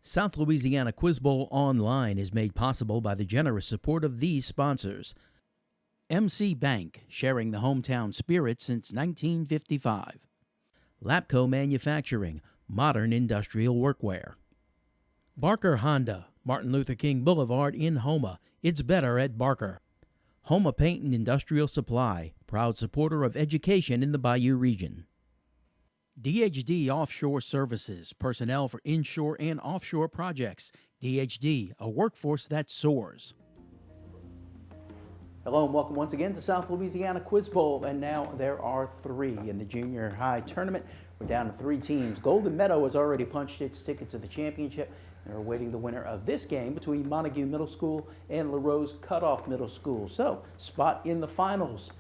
South Louisiana Quiz Bowl Online is made possible by the generous support of these sponsors. MC Bank, sharing the hometown spirit since 1955. Lapco Manufacturing, modern industrial workwear. Barker Honda, Martin Luther King Boulevard in Houma. It's better at Barker. Houma Paint and Industrial Supply, proud supporter of education in the Bayou region. DHD Offshore Services, personnel for inshore and offshore projects. DHD, a workforce that soars. Hello and welcome once again to South Louisiana Quiz Bowl, and now there are three in the junior high tournament. We're down to three teams. Golden Meadow has already punched its ticket to the championship. They're awaiting the winner of this game between Montegut Middle School and Larose-Cut Middle School. So, spot in the finals.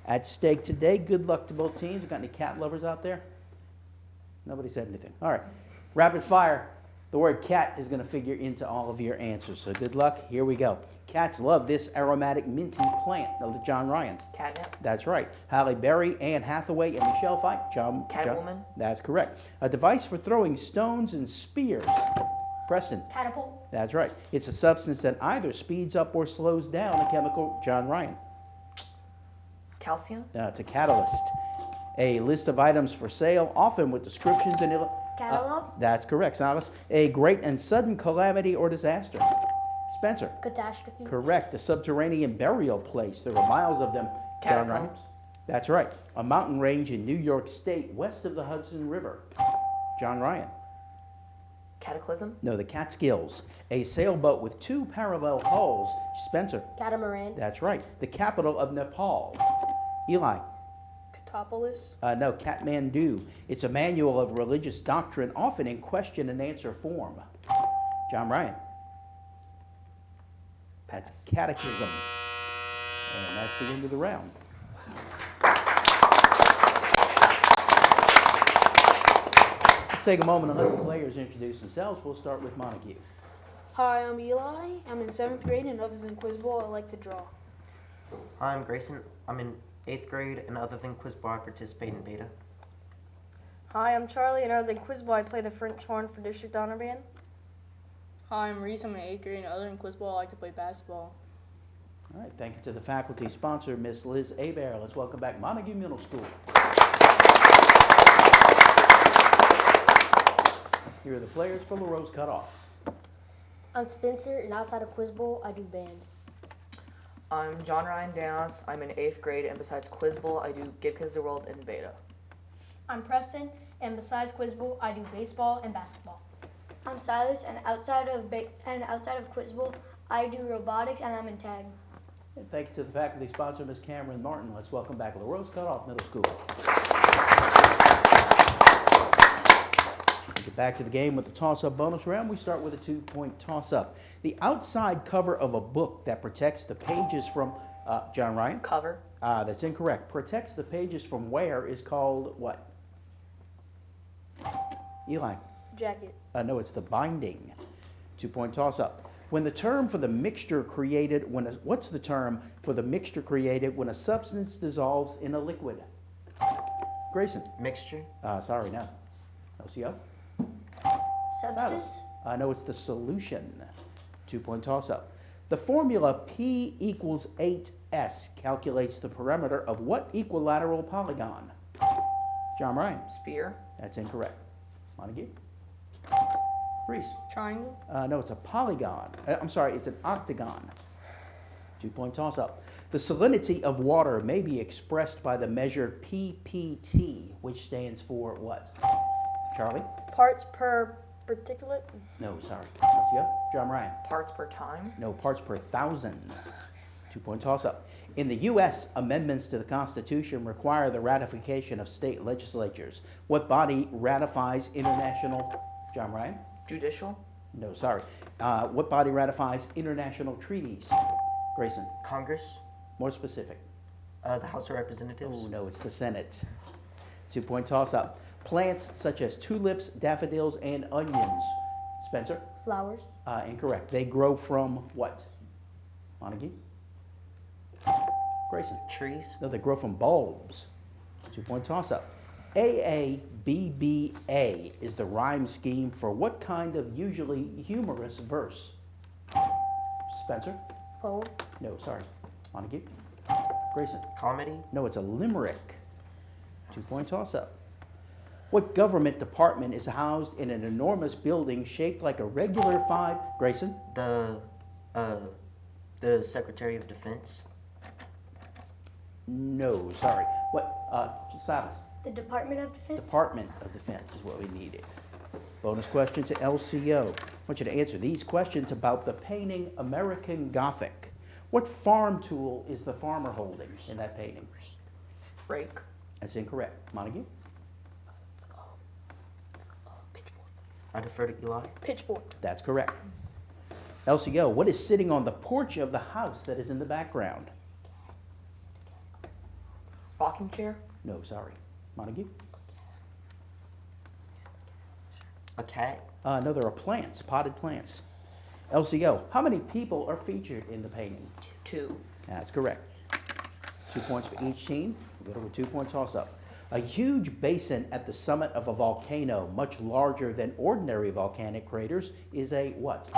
At stake today. Good luck to both teams. Got any cat lovers out there? Nobody said anything. All right. Rapid fire. The word cat is going to figure into all of your answers. So good luck. Here we go. Cats love this aromatic minty plant. John Ryan. Catnip. That's right. Halle Berry, Anne Hathaway, and Michelle Fight. Catwoman. That's correct. A device for throwing stones and spears. Preston. Catapult. That's right. It's a substance that either speeds up or slows down a chemical. John Ryan. Calcium. It's a catalyst. A list of items for sale, often with descriptions and Catalog. that's correct, Silas. A great and sudden calamity or disaster. Spencer. Catastrophe. Correct. A subterranean burial place. There are miles of them. John Ryan. Catacombs. That's right. A mountain range in New York State, west of the Hudson River. John Ryan. Cataclysm. No, the Catskills. A sailboat with two parallel hulls. Spencer. Catamaran. That's right. The capital of Nepal. Eli. Catopolis. No, Kathmandu. It's a manual of religious doctrine, often in question and answer form. John Ryan. That's catechism. And that's the end of the round. Let's take a moment and let the players introduce themselves. We'll start with Montegut. Hi, I'm Eli. I'm in 7th grade, and other than Quiz Bowl, I like to draw. Hi, I'm Grayson. I'm in 8th grade, and other than Quiz Bowl, I participate in beta. Hi, I'm Charlie, and other than Quiz Bowl, I play the French horn for District Honor Band. Hi, I'm Reese. I'm in 8th grade, and other than Quiz Bowl, I like to play basketball. All right, thank you to the faculty sponsor, Miss Liz Hebert. Let's welcome back Montegut Middle School. Here are the players for Larose-Cut. I'm Spencer, and outside of Quiz Bowl, I do band. I'm John Ryan Danos. I'm in 8th grade, and besides Quiz Bowl, I do Get Kids the World and beta. I'm Preston, and besides Quiz Bowl, I do baseball and basketball. I'm Silas, and outside of Quiz Bowl, I do robotics, and I'm in tag. And thank you to the faculty sponsor, Ms. Cameron Martin. Let's welcome back Larose-Cut Middle School. We get back to the game with the toss-up bonus round. We start with a 2-point toss-up. The outside cover of a book that protects the pages from, John Ryan? Cover. That's incorrect. Protects the pages from wear is called what? Eli? Jacket. No, it's the binding. 2-point toss-up. When the term for the mixture created, what's the term for the mixture created when a substance dissolves in a liquid? Grayson? Mixture. Sorry, no. OCO? Substance? No, it's the solution. 2-point toss-up. The formula P equals 8S calculates the perimeter of what equilateral polygon? John Ryan? Spear. That's incorrect. Montague? Reese? Triangle? No, it's a polygon. I'm sorry, it's an octagon. 2-point toss-up. The salinity of water may be expressed by the measure PPT, which stands for what? Charlie? Parts per particulate. No, sorry. Let's go. John Ryan? Parts per time. No, parts per thousand. 2-point toss-up. In the U.S., amendments to the Constitution require the ratification of state legislatures. What body ratifies international... John Ryan? Judicial. No, sorry. What body ratifies international treaties? Grayson? Congress. More specific. The House of Representatives. Oh, no, it's the Senate. 2-point toss-up. Plants such as tulips, daffodils, and onions. Spencer? Flowers. Incorrect. They grow from what? Montague? Grayson? Trees. No, they grow from bulbs. 2-point toss-up. AABBA is the rhyme scheme for what kind of usually humorous verse? Spencer? Poem. No, sorry. Montague? Grayson? Comedy. No, it's a limerick. 2-point toss-up. What government department is housed in an enormous building shaped like a regular 5? Grayson? The Secretary of Defense. No, sorry. What? Silas? The Department of Defense. Department of Defense is what we needed. Bonus question to LCO. I want you to answer these questions about the painting American Gothic. What farm tool is the farmer holding in that painting? Rake. That's incorrect. Montague? I defer to Eli. Pitchfork. That's correct. LCO, what is sitting on the porch of the house that is in the background? Rocking chair. No, sorry. Montague? A cat. No, there are plants, potted plants. LCO, how many people are featured in the painting? 2. That's correct. 2 points for each team. We'll go to a 2-point toss-up. A huge basin at the summit of a volcano, much larger than ordinary volcanic craters, is a what?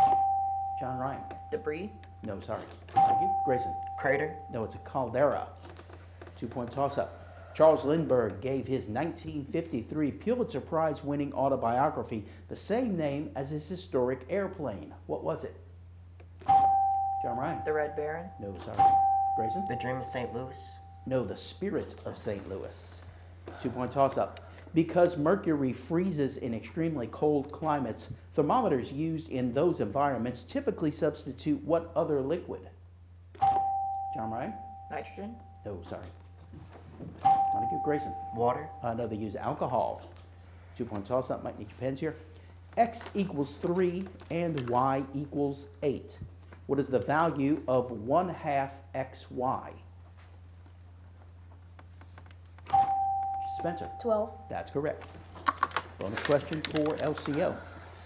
John Ryan? Debris. No, sorry. Montague? Grayson? Crater. No, it's a caldera. 2-point toss-up. Charles Lindbergh gave his 1953 Pulitzer Prize-winning autobiography the same name as his historic airplane. What was it? John Ryan? The Red Baron. No, sorry. Grayson? The Dream of St. Louis. No, the Spirit of St. Louis. 2-point toss-up. Because mercury freezes in extremely cold climates, thermometers used in those environments typically substitute what other liquid? John Ryan? Nitrogen. No, sorry. Montague? Grayson? Water. No, they use alcohol. 2-point toss-up. Might need your pens here. X equals 3 and Y equals 8. What is the value of 1/2 XY? Spencer? 12. That's correct. Bonus question for LCO.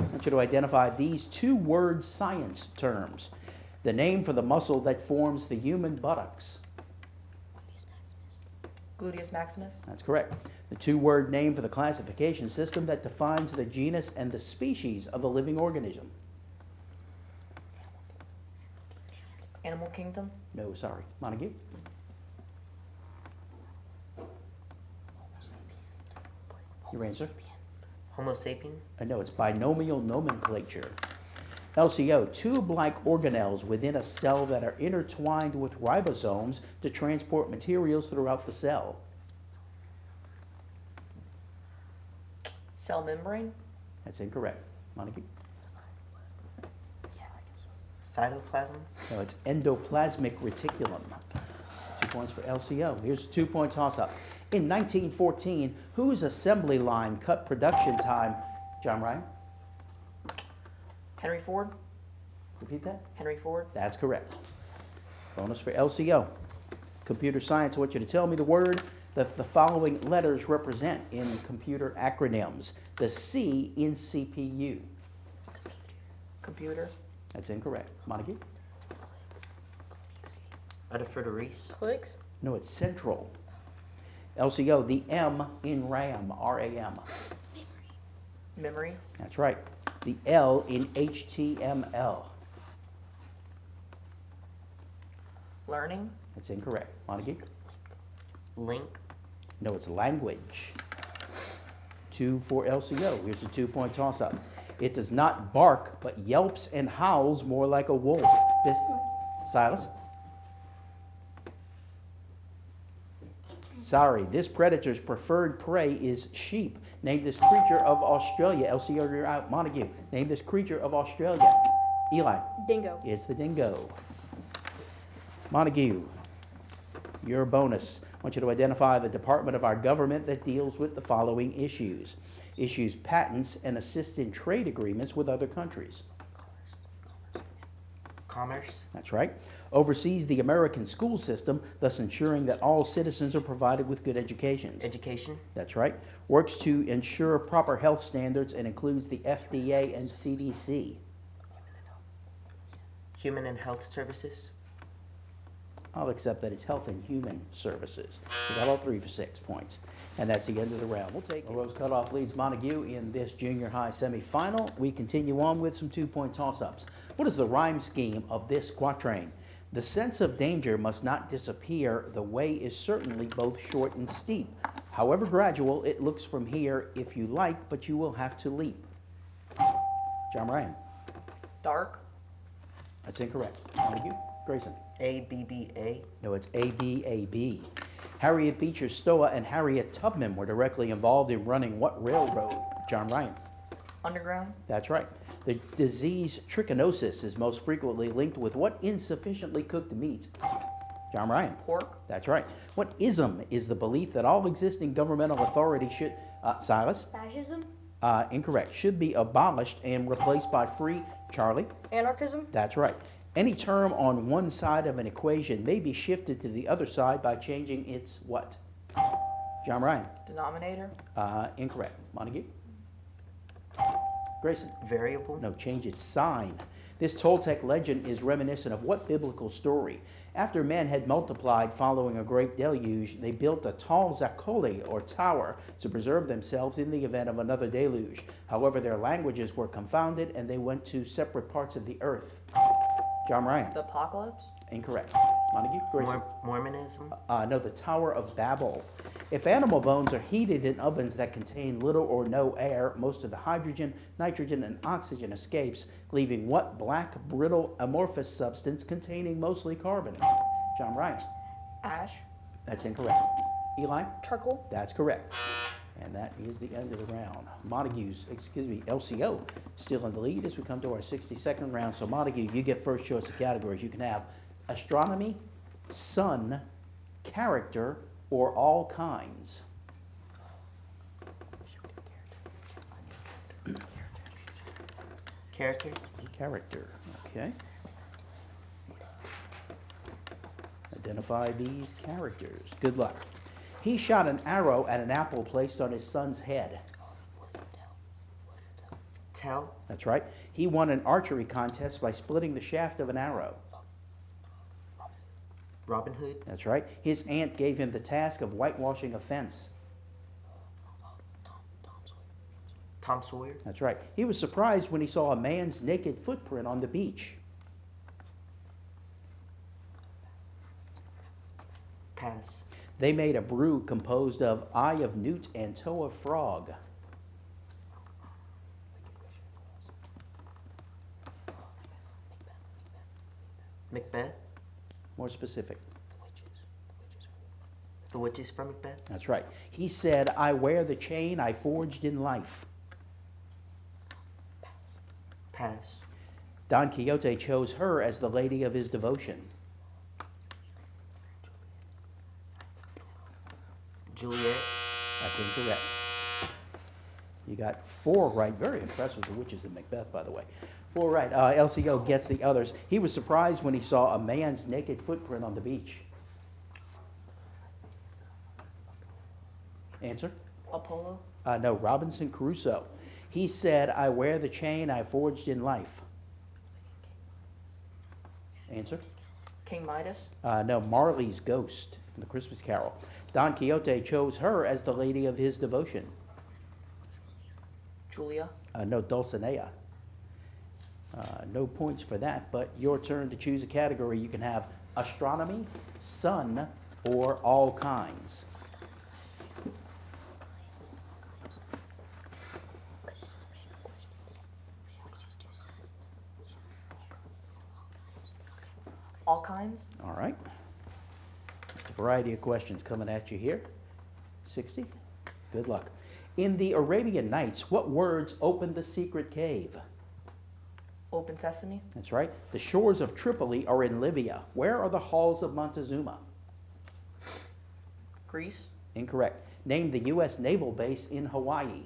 I want you to identify these 2-word science terms. The name for the muscle that forms the human buttocks. Gluteus maximus. That's correct. The 2-word name for the classification system that defines the genus and the species of a living organism. Animal kingdom. No, sorry. Montague? Your answer? Homo sapien. No, it's binomial nomenclature. LCO, tube-like organelles within a cell that are intertwined with ribosomes to transport materials throughout the cell. Cell membrane. That's incorrect. Montague? Cytoplasm. No, it's endoplasmic reticulum. 2 points for LCO. Here's a 2-point toss-up. In 1914, whose assembly line cut production time? John Ryan? Henry Ford. Repeat that? Henry Ford. That's correct. Bonus for LCO. Computer science, I want you to tell me the word that the following letters represent in computer acronyms. The C in CPU. Computer. That's incorrect. Montague? I defer to Reese. Clicks. No, it's central. LCO, the M in RAM, RAM. Memory. That's right. The L in HTML. Learning. That's incorrect. Montague? Link. No, it's language. 2 for LCO. Here's a 2-point toss-up. It does not bark, but yelps and howls more like a wolf. Silas? Sorry, this predator's preferred prey is sheep. Name this creature of Australia. LCO, you're out. Montague, name this creature of Australia. Eli? Dingo. It's the dingo. Montague, your bonus. I want you to identify the department of our government that deals with the following issues. Issues patents and assists in trade agreements with other countries. Commerce. That's right. Oversees the American school system, thus ensuring that all citizens are provided with good educations. Education. That's right. Works to ensure proper health standards and includes the FDA and CDC. Human and Health Services. I'll accept that it's Health and Human Services. We got all three for 6 points. And that's the end of the round. We'll take Larose-Cut off leads Montague in this junior high semifinal. We continue on with some 2-point toss-ups. What is the rhyme scheme of this quatrain? The sense of danger must not disappear. The way is certainly both short and steep. However gradual, it looks from here if you like, but you will have to leap. John Ryan. Dark. That's incorrect. Montague. Grayson. ABBA. No, it's ABAB. Harriet Beecher Stowe and Harriet Tubman were directly involved in running what railroad? John Ryan. Underground. That's right. The disease trichinosis is most frequently linked with what insufficiently cooked meat? John Ryan. Pork. That's right. What ism is the belief that all existing governmental authority should, Silas? Fascism? Incorrect. Should be abolished and replaced by free, Charlie? Anarchism? That's right. Any term on one side of an equation may be shifted to the other side by changing its what? John Ryan. Denominator. Incorrect. Montague? Grayson? Variable. No, change its sign. This Toltec legend is reminiscent of what biblical story? After men had multiplied following a great deluge, they built a tall zacoli, or tower, to preserve themselves in the event of another deluge. However, their languages were confounded and they went to separate parts of the earth. John Ryan. The apocalypse. Incorrect. Montague? Grayson? Mormonism. No, the Tower of Babel. If animal bones are heated in ovens that contain little or no air, most of the hydrogen, nitrogen, and oxygen escapes, leaving what black, brittle, amorphous substance containing mostly carbon? John Ryan. Ash. That's incorrect. Eli? Charcoal? That's correct. And that is the end of the round. LCO still in the lead as we come to our 62nd round. So Montague, you get first choice of categories. You can have astronomy, sun, character, or all kinds. Character. Character, okay. Identify these characters. Good luck. He shot an arrow at an apple placed on his son's head. Tell. That's right. He won an archery contest by splitting the shaft of an arrow. Robin Hood. That's right. His aunt gave him the task of whitewashing a fence. Tom Sawyer. That's right. He was surprised when he saw a man's naked footprint on the beach. Pass. They made a brew composed of eye of newt and toe of frog. Macbeth. More specific. The witches from Macbeth. That's right. He said, I wear the chain I forged in life. Pass. Don Quixote chose her as the lady of his devotion. Juliet. That's incorrect. You got 4 right. Very impressed with the witches in Macbeth, by the way. 4 right. LCO gets the others. He was surprised when he saw a man's naked footprint on the beach. Answer? Apollo. No, Robinson Crusoe. He said, I wear the chain I forged in life. Answer? King Midas. No, Marley's ghost from the Christmas Carol. Don Quixote chose her as the lady of his devotion. Julia. No, Dulcinea. No points for that, but your turn to choose a category. You can have astronomy, sun, or all kinds. All kinds. All right. Just a variety of questions coming at you here. 60. Good luck. In the Arabian Nights, what words opened the secret cave? Open sesame. That's right. The shores of Tripoli are in Libya. Where are the halls of Montezuma? Greece. Incorrect. Name the U.S. naval base in Hawaii.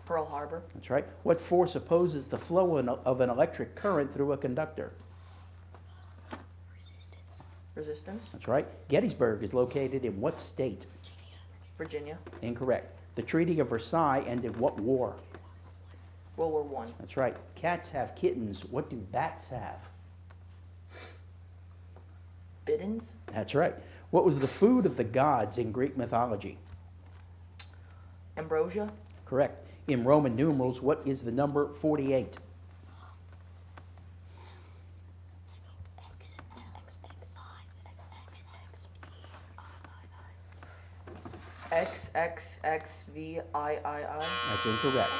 Pearl Harbor. That's right. What force opposes the flow of an electric current through a conductor? Resistance. That's right. Gettysburg is located in what state? Virginia. Incorrect. The Treaty of Versailles ended what war? World War One. That's right. Cats have kittens. What do bats have? Biddens? That's right. What was the food of the gods in Greek mythology? Ambrosia? Correct. In Roman numerals, what is the number 48? XXXVIII. That's incorrect.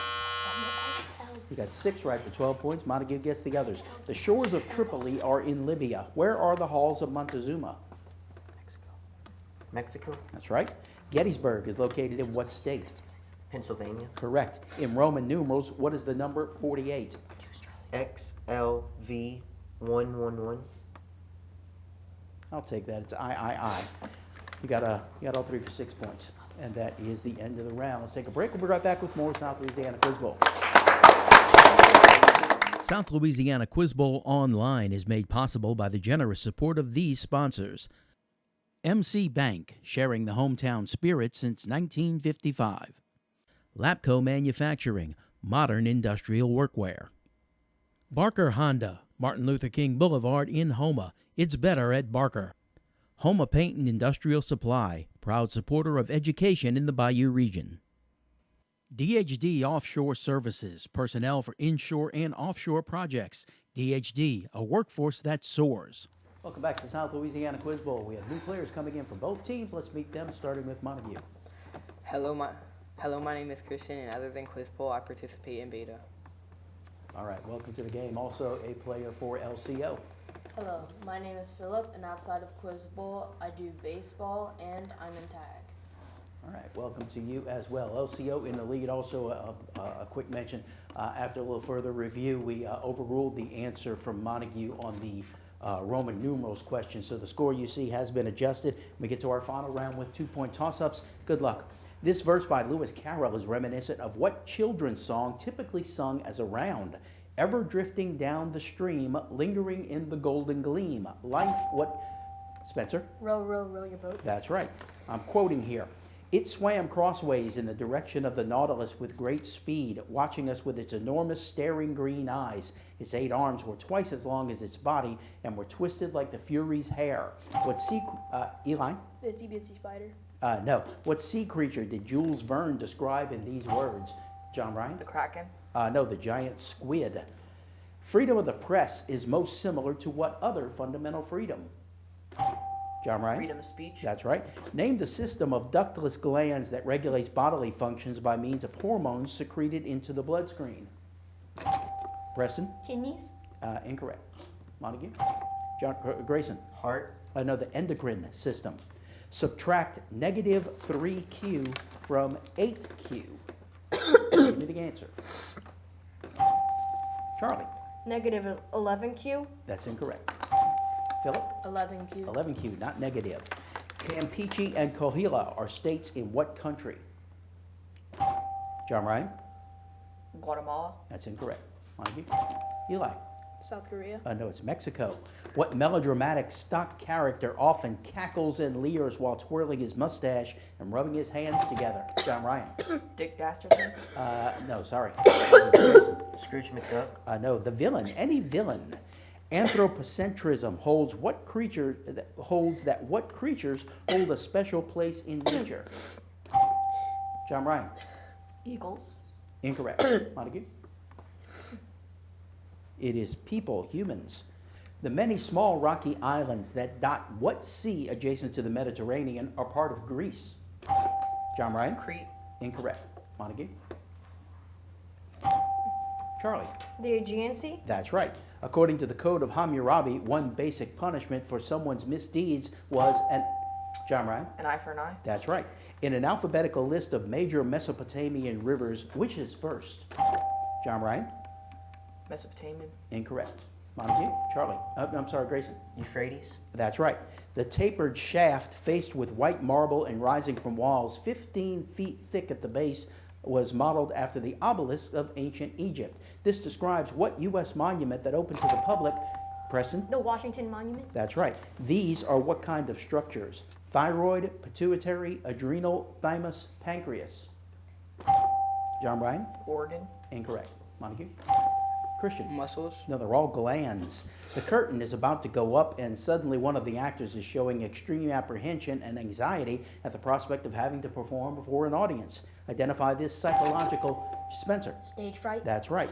You got 6 right for 12 points. Montague gets the others. The shores of Tripoli are in Libya. Where are the halls of Montezuma? Mexico. That's right. Gettysburg is located in what state? Pennsylvania. Correct. In Roman numerals, what is the number 48? XLV111. I'll take that. It's III. You got all 3 for 6 points. And that is the end of the round. Let's take a break. We'll be right back with more South Louisiana Quiz Bowl. South Louisiana Quiz Bowl Online is made possible by the generous support of these sponsors. MC Bank, sharing the hometown spirit since 1955. Lapco Manufacturing, modern industrial workwear. Barker Honda, Martin Luther King Boulevard in Houma. It's better at Barker. Houma Paint and Industrial Supply, proud supporter of education in the Bayou region. DHD Offshore Services, personnel for inshore and offshore projects. DHD, a workforce that soars. Welcome back to South Louisiana Quiz Bowl. We have new players coming in from both teams. Let's meet them, starting with Montague. Hello, my name is Christian, and other than Quiz Bowl, I participate in beta. All right, welcome to the game. Also a player for LCO. Hello, my name is Philip, and outside of Quiz Bowl, I do baseball and I'm in tag. All right, welcome to you as well. LCO in the lead. Also, a quick mention, after a little further review, we overruled the answer from Montague on the Roman numerals question. So the score you see has been adjusted. We get to our final round with 2-point toss-ups. Good luck. This verse by Lewis Carroll is reminiscent of what children's song typically sung as a round? Ever drifting down the stream, lingering in the golden gleam. Life, what? Spencer? Row, row, row your boat. That's right. I'm quoting here. It swam crossways in the direction of the Nautilus with great speed, watching us with its enormous staring green eyes. Its 8 arms were twice as long as its body and were twisted like the Fury's hair. What sea... Eli? Itsy bitsy spider. No. What sea creature did Jules Verne describe in these words? John Ryan? The Kraken? No, the giant squid. Freedom of the press is most similar to what other fundamental freedom? John Ryan? Freedom of speech? That's right. Name the system of ductless glands that regulates bodily functions by means of hormones secreted into the bloodstream. Preston? Kidneys. Incorrect. Montague? John Grayson? Heart. No, the endocrine system. Subtract negative 3q from 8q. Give me the answer. Charlie? Negative 11Q. That's incorrect. Philip? 11Q. 11q, not negative. Campeche and Coahuila are states in what country? John Ryan? Guatemala? That's incorrect. Montague? Eli? South Korea. No, it's Mexico. What melodramatic stock character often cackles and leers while twirling his mustache and rubbing his hands together? John Ryan? Dick Dastardly? No, sorry. Scrooge McDuck. No, the villain. Any villain. Anthropocentrism holds what creatures hold a special place in nature. John Ryan? Eagles? Incorrect. Montague? It is people, humans. The many small rocky islands that dot what sea adjacent to the Mediterranean are part of Greece? John Ryan? Crete? Incorrect. Montague? Charlie? The Aegean Sea. That's right. According to the Code of Hammurabi, one basic punishment for someone's misdeeds was an... John Ryan? An eye for an eye? That's right. In an alphabetical list of major Mesopotamian rivers, which is first? John Ryan? Mesopotamian? Incorrect. Montague? Charlie? I'm sorry, Grayson. Euphrates. That's right. The tapered shaft, faced with white marble and rising from walls 15 feet thick at the base, was modeled after the obelisks of ancient Egypt. This describes what U.S. monument that opened to the public? Preston? The Washington Monument. That's right. These are what kind of structures? Thyroid, pituitary, adrenal, thymus, pancreas. John Ryan? Organ? Incorrect. Montague? Christian? Muscles. No, they're all glands. The curtain is about to go up, and suddenly one of the actors is showing extreme apprehension and anxiety at the prospect of having to perform before an audience. Identify this psychological Spencer. Stage fright. That's right.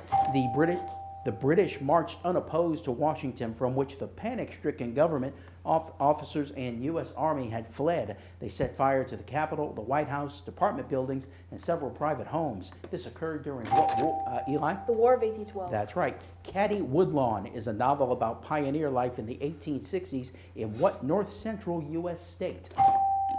The British marched unopposed to Washington, from which the panic-stricken government officers and U.S. Army had fled. They set fire to the Capitol, the White House, department buildings, and several private homes. This occurred during what war, Eli? The War of 1812. That's right. Caddy Woodlawn is a novel about pioneer life in the 1860s in what north central U.S. state?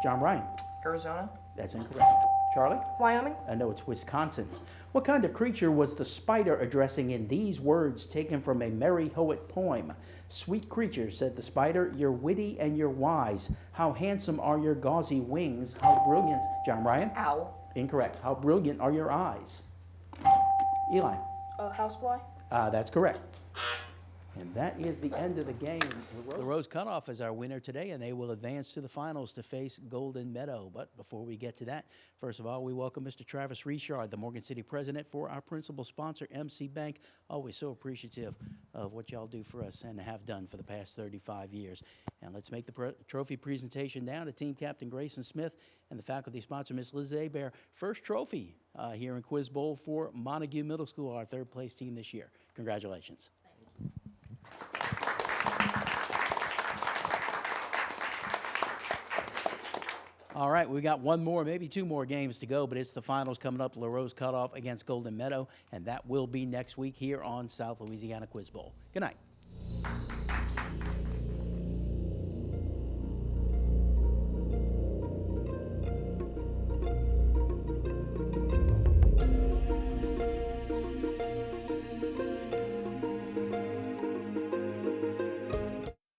John Ryan. Arizona. That's incorrect. Charlie? Wyoming. No, it's Wisconsin. What kind of creature was the spider addressing in these words taken from a Mary Howitt poem? Sweet creature, said the spider, you're witty and you're wise. How handsome are your gauzy wings. How brilliant. John Ryan? Owl. Incorrect. How brilliant are your eyes? Eli? Housefly. That's correct. And that is the end of the game. Larose-Cut off is our winner today, and they will advance to the finals to face Golden Meadow. But before we get to that, first of all, we welcome Mr. Travis Richard, the Morgan City president, for our principal sponsor, MC Bank. Always so appreciative of what y'all do for us and have done for the past 35 years. And let's make the trophy presentation now to team captain Grayson Smith and the faculty sponsor, Miss Liz Abear. First trophy here in Quiz Bowl for Montegut Middle School, our third place team this year. Congratulations. All right, we got one more, maybe two more games to go, but it's the finals coming up. Larose-Cut off against Golden Meadow, and that will be next week here on South Louisiana Quiz Bowl. Good night.